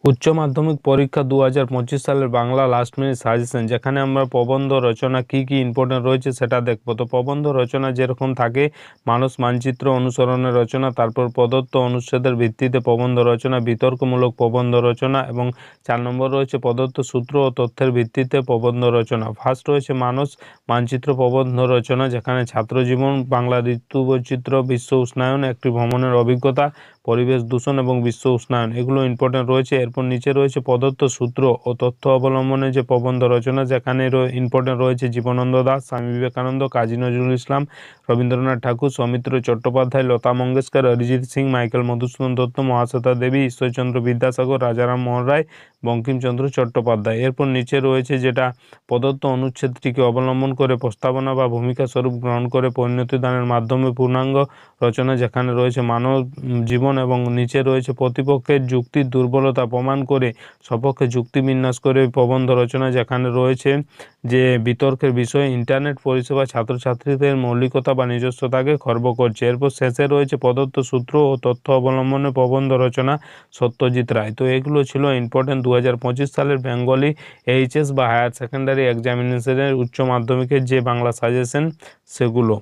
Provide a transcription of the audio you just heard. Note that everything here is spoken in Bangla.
উচ্চ মাধ্যমিক পরীক্ষা 2025 সালের বাংলা লাস্ট মিনিট সাজেশন, যেখানে আমরা প্রবন্ধ রচনা কি কি ইম্পর্টেন্ট রয়েছে সেটা দেখবো। তো প্রবন্ধ রচনা যেরকম থাকে, মানুষ মানচিত্র অনুসরণের রচনা, তারপর প্রদত্ত অনুচ্ছেদের ভিত্তিতে প্রবন্ধ রচনা, বিতর্কমূলক প্রবন্ধ রচনা, এবং 4 নম্বর রয়েছে প্রদত্ত সূত্র ও তথ্যের ভিত্তিতে প্রবন্ধ রচনা। ফার্স্ট রয়েছে মানুষ মানচিত্র প্রবন্ধ রচনা, যেখানে ছাত্রজীবন, বাংলা ঋতুবৈচিত্র্য, বিশ্ব উষ্ণায়ন, একটি ভ্রমণের অভিজ্ঞতা, পরিবেশ দূষণ এবং বিশ্ব উষ্ণায়ন, এগুলো ইম্পর্টেন্ট রয়েছে। এরপর নিচে রয়েছে প্রদত্ত সূত্র ও তথ্য অবলম্বনে যে প্রবন্ধ রচনা, যেখানে ইম্পর্টেন্ট রয়েছে জীবনানন্দ দাশ, স্বামী বিবেকানন্দ, কাজী নজরুল ইসলাম, রবীন্দ্রনাথ ঠাকুর, সৌমিত্র চট্টোপাধ্যায়, লতা মঙ্গেশকর, অরিজিৎ সিং, মাইকেল মধুসূদন দত্ত, মহাশ্বেতা দেবী, ঈশ্বরচন্দ্র বিদ্যাসাগর, রাজারাম মোহন রায়, বঙ্কিমচন্দ্র চট্টোপাধ্যায়। এরপর নিচে রয়েছে যেটা প্রদত্ত অনুচ্ছেদটিকে অবলম্বন করে প্রস্তাবনা বা ভূমিকা স্বরূপ গ্রহণ করে পরিণতি দানের মাধ্যমে পূর্ণাঙ্গ রচনা, যেখানে রয়েছে মানব জীবন, এবং নিচে রয়েছে প্রতিপক্ষের যুক্তির দুর্বলতা প্রমাণ করে সপক্ষে যুক্তি বিন্যাস করে প্রবন্ধ রচনা, যেখানে রয়েছে যে বিতর্কের বিষয়, ইন্টারনেট পরিষেবা ছাত্রছাত্রীদের মৌলিকতা বা নিজস্বতাকে খর্ব করছে। এরপর শেষে রয়েছে প্রদত্ত সূত্র ও তথ্য অবলম্বনে প্রবন্ধ রচনা, সত্যজিৎ রায়। তো এগুলো ছিল ইম্পর্টেন্ট 2025 সালের বেঙ্গলি এইচএস বা হায়ার সেকেন্ডারি এক্সামিনেশনের উচ্চ মাধ্যমিকের যে বাংলা সাজেশন সেগুলো।